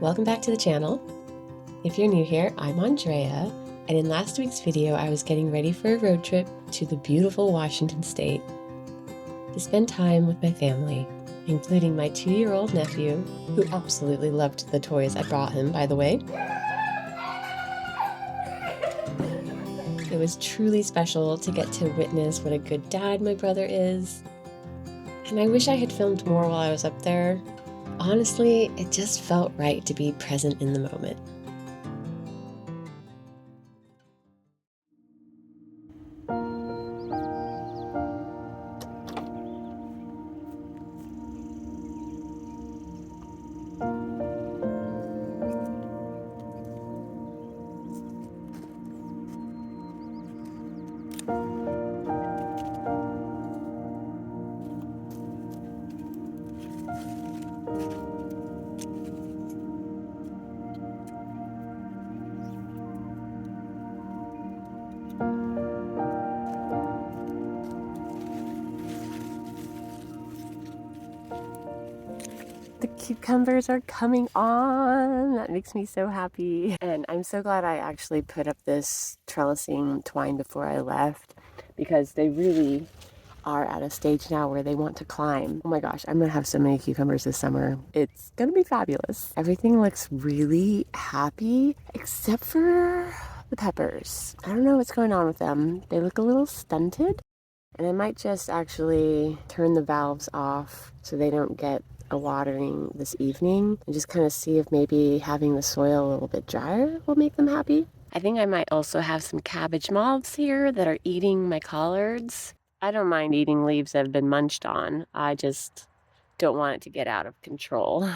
Welcome back to the channel. If you're new here, I'm Andrea, and in last week's video I was getting ready for a road trip to the beautiful Washington state to spend time with my family, including my 2-year-old nephew, who absolutely loved the toys I brought him, by the way. It was truly special to get to witness what a good dad my brother is, and I wish I had filmed more while I was up there. Honestly, it just felt right to be present in the moment. The cucumbers are coming on. That makes me so happy. And I'm so glad I actually put up this trellising twine before I left, because they really are at a stage now where they want to climb. Oh my gosh, I'm gonna have so many cucumbers this summer. It's gonna be fabulous. Everything looks really happy except for the peppers. I don't know what's going on with them. They look a little stunted, and I might just actually turn the valves off so they don't get a watering this evening, and just kind of see if maybe having the soil a little bit drier will make them happy. I think I might also have some cabbage moths here that are eating my collards. I don't mind eating leaves that have been munched on. I just don't want it to get out of control.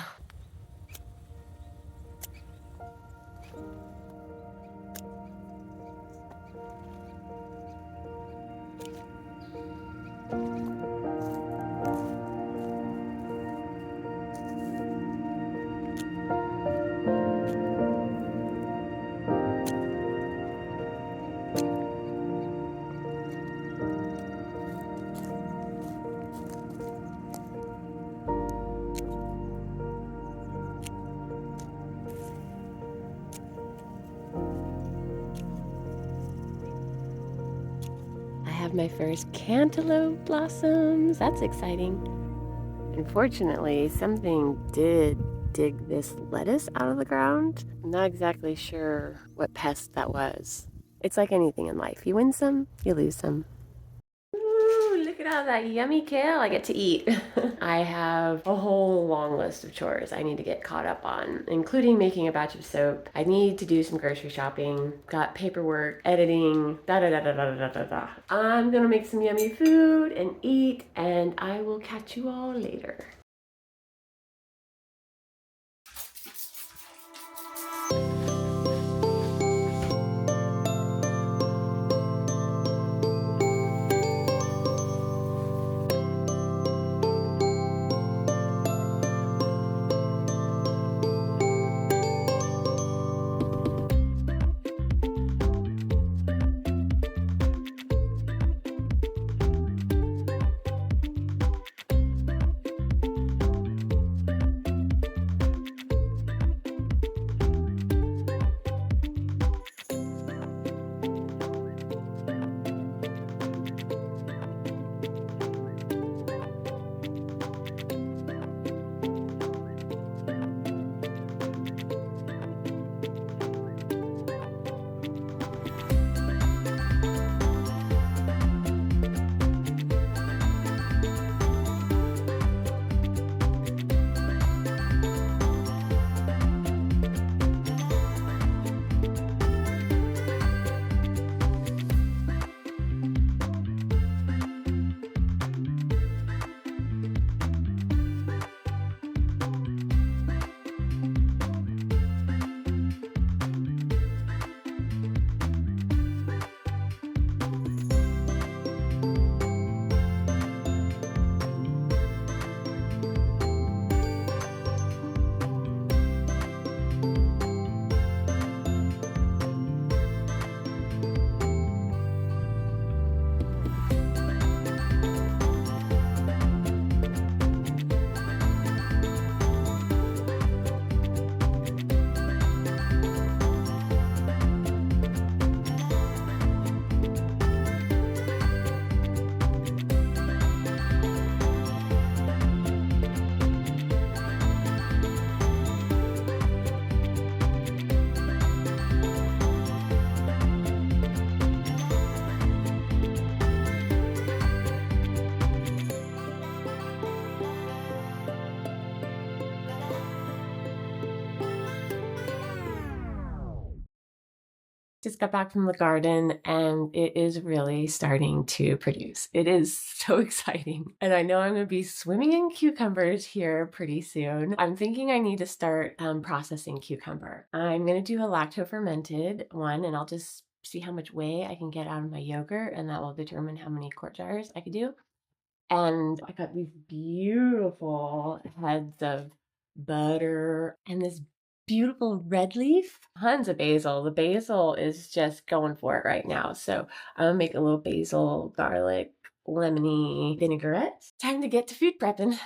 My first cantaloupe blossoms. That's exciting. Unfortunately, something did dig this lettuce out of the ground. I'm not exactly sure what pest that was. It's like anything in life. You win some, you lose some. Ooh, look at all that yummy kale I get to eat. I have a whole long list of chores I need to get caught up on, including making a batch of soap. I need to do some grocery shopping, got paperwork, editing, da-da-da-da-da-da-da-da. I'm gonna make some yummy food and eat, and I will catch you all later. Just got back from the garden and it is really starting to produce. It is so exciting. And I know I'm going to be swimming in cucumbers here pretty soon. I'm thinking I need to start processing cucumber. I'm going to do a lacto fermented one, and I'll just see how much whey I can get out of my yogurt, and that will determine how many quart jars I could do. And I got these beautiful heads of butter and this beautiful red leaf, tons of basil. The basil is just going for it right now. So I'm gonna make a little basil, garlic, lemony vinaigrette. Time to get to food prepping.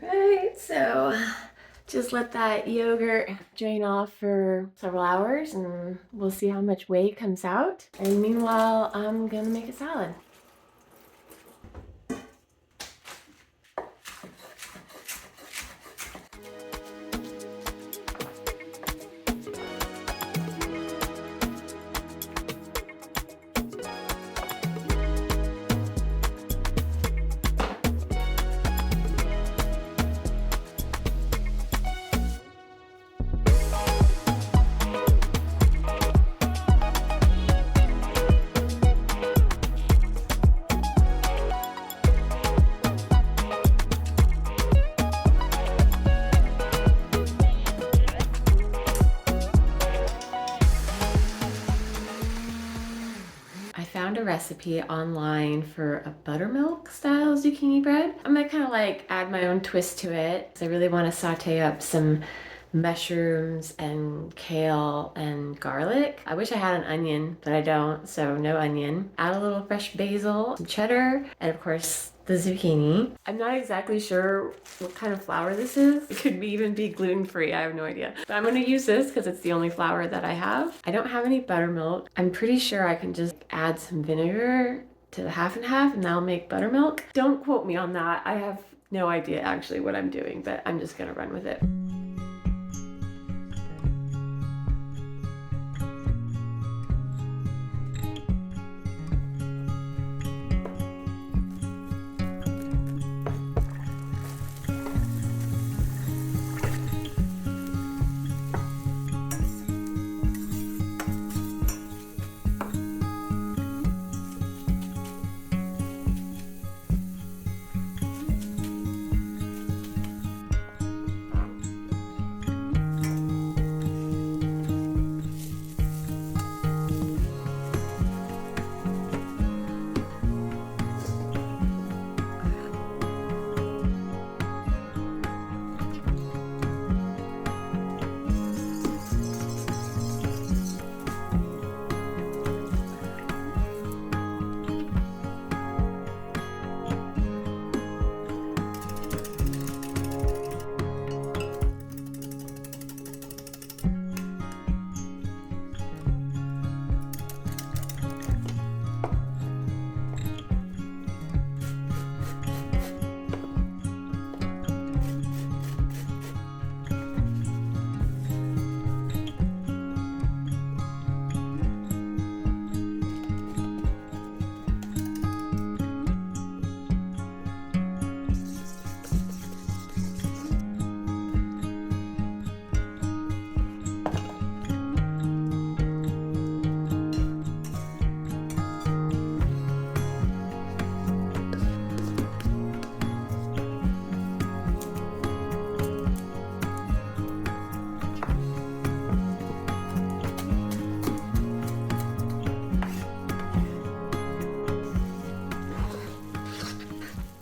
Alright, so just let that yogurt drain off for several hours and we'll see how much whey comes out. And meanwhile, I'm gonna make a salad. Found a recipe online for a buttermilk style zucchini bread. I'm gonna kind of like add my own twist to it. I really want to saute up some mushrooms and kale and garlic. I wish I had an onion, but I don't, so no onion. Add a little fresh basil, some cheddar, and of course the zucchini. I'm not exactly sure what kind of flour this is. It could even be gluten-free, I have no idea. But I'm gonna use this because it's the only flour that I have. I don't have any buttermilk. I'm pretty sure I can just add some vinegar to the half and half and that'll make buttermilk. Don't quote me on that. I have no idea actually what I'm doing, but I'm just gonna run with it.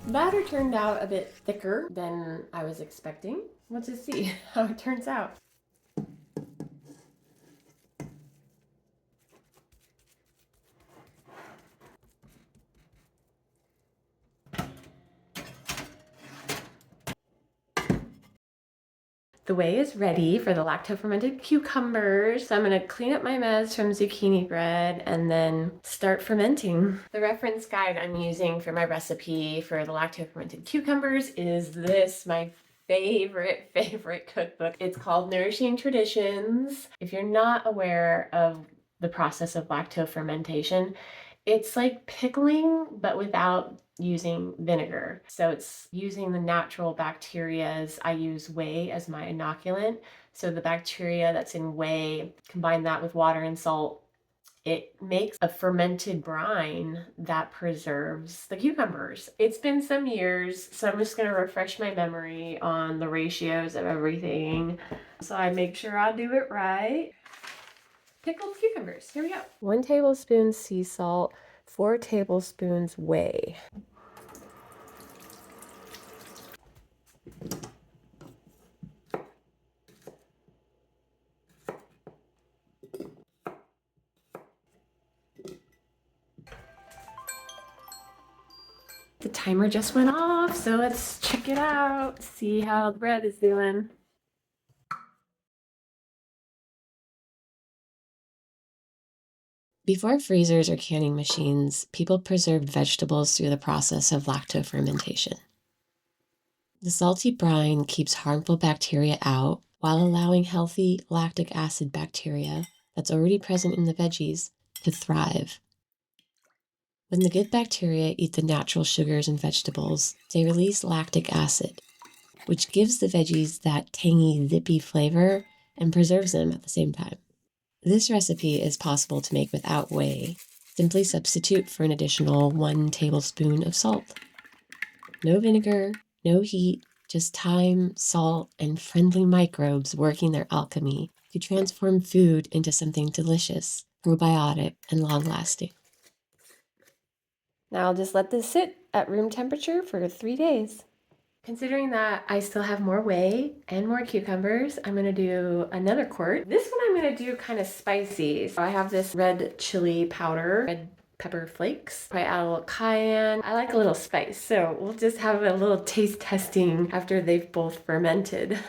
Batter turned out a bit thicker than I was expecting. Let's just see how it turns out. The whey is ready for the lacto-fermented cucumbers. So I'm gonna clean up my mess from zucchini bread and then start fermenting. The reference guide I'm using for my recipe for the lacto-fermented cucumbers is this, my favorite cookbook. It's called Nourishing Traditions. If you're not aware of the process of lacto fermentation, it's like pickling, but without using vinegar. So it's using the natural bacterias. I use whey as my inoculant. So the bacteria that's in whey, combine that with water and salt, it makes a fermented brine that preserves the cucumbers. It's been some years, so I'm just going to refresh my memory on the ratios of everything so I make sure I do it right. Pickled cucumbers. Here we go. 1 tablespoon sea salt, 4 tablespoons whey. The timer just went off, so let's check it out, see how the bread is doing. Before freezers or canning machines, people preserved vegetables through the process of lacto fermentation. The salty brine keeps harmful bacteria out while allowing healthy lactic acid bacteria that's already present in the veggies to thrive. When the good bacteria eat the natural sugars in vegetables, they release lactic acid, which gives the veggies that tangy, zippy flavor and preserves them at the same time. This recipe is possible to make without whey. Simply substitute for an additional 1 tablespoon of salt. No vinegar, no heat, just thyme, salt, and friendly microbes working their alchemy to transform food into something delicious, probiotic, and long-lasting. Now I'll just let this sit at room temperature for 3 days. Considering that I still have more whey and more cucumbers, I'm gonna do another quart. This one I'm gonna do kind of spicy. So I have this red chili powder, red pepper flakes. I add a little cayenne. I like a little spice, so we'll just have a little taste testing after they've both fermented.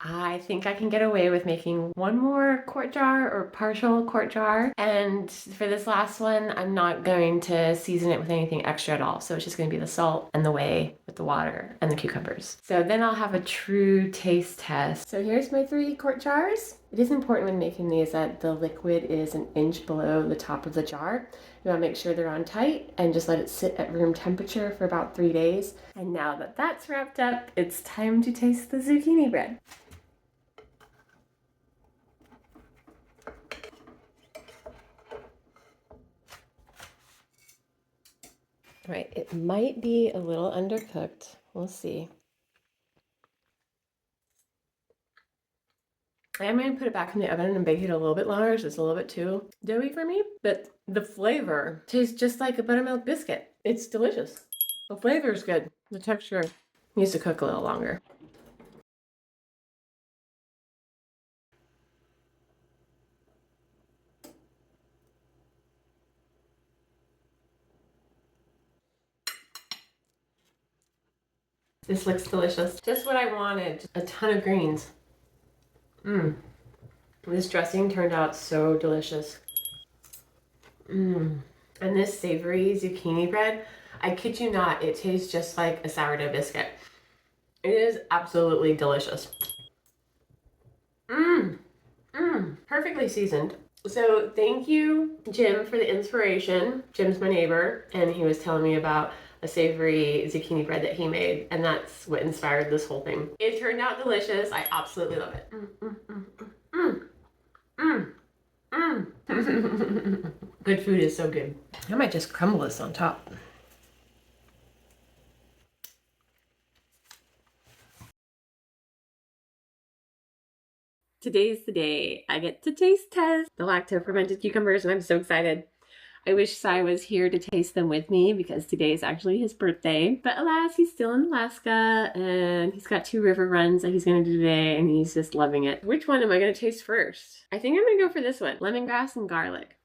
I think I can get away with making 1 more quart jar or partial quart jar. And for this last one, I'm not going to season it with anything extra at all. So it's just going to be the salt and the whey with the water and the cucumbers. So then I'll have a true taste test. So here's my 3 quart jars. It is important when making these that the liquid is an inch below the top of the jar. You want to make sure they're on tight and just let it sit at room temperature for about 3 days. And now that that's wrapped up, it's time to taste the zucchini bread. Right, it might be a little undercooked. We'll see. I'm going to put it back in the oven and bake it a little bit longer, so it's a little bit too doughy for me. But the flavor tastes just like a buttermilk biscuit. It's delicious. The flavor is good. The texture needs to cook a little longer. This looks delicious. Just what I wanted. A ton of greens. This dressing turned out so delicious. And this savory zucchini bread, I kid you not, it tastes just like a sourdough biscuit. It is absolutely delicious. Perfectly seasoned. So thank you, Jim, for the inspiration. Jim's my neighbor, and he was telling me about a savory zucchini bread that he made, and that's what inspired this whole thing. It turned out delicious. I absolutely love it. Good food is so good. I might just crumble this on top. Today's the day I get to taste test the lacto fermented cucumbers, and I'm so excited. I wish Sai was here to taste them with me because today is actually his birthday. But alas, he's still in Alaska and he's got 2 river runs that he's going to do today and he's just loving it. Which one am I going to taste first? I think I'm going to go for this one, lemongrass and garlic.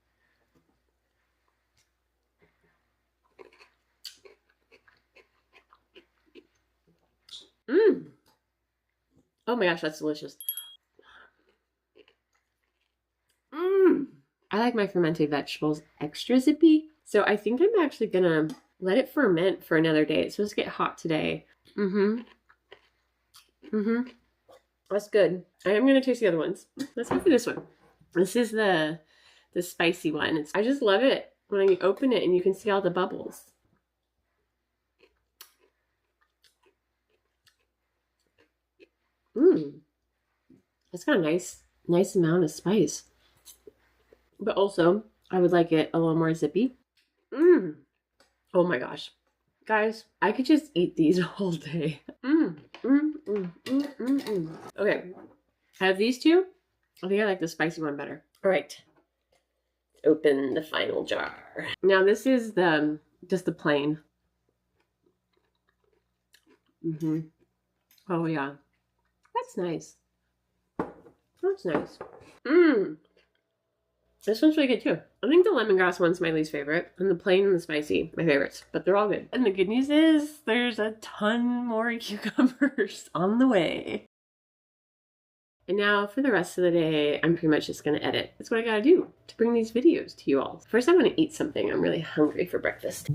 Oh my gosh, that's delicious. I like my fermented vegetables extra zippy. So I think I'm actually gonna Let it ferment for another day. It's supposed to get hot today. That's good. I am going to taste the other ones. Let's go for this one. This is the spicy one. I just love it when you open it and you can see all the bubbles. It's got a nice amount of spice. But also, I would like it a little more zippy. Oh my gosh. Guys, I could just eat these all day. Okay, I have these two. I think I like the spicy one better. All right, open the final jar. Now this is just the plain. Oh yeah, that's nice. That's nice. This one's really good too. I think the lemongrass one's my least favorite, and the plain and the spicy, my favorites, but they're all good. And the good news is there's a ton more cucumbers on the way. And now for the rest of the day, I'm pretty much just gonna edit. That's what I gotta do to bring these videos to you all. First, I wanna eat something. I'm really hungry for breakfast.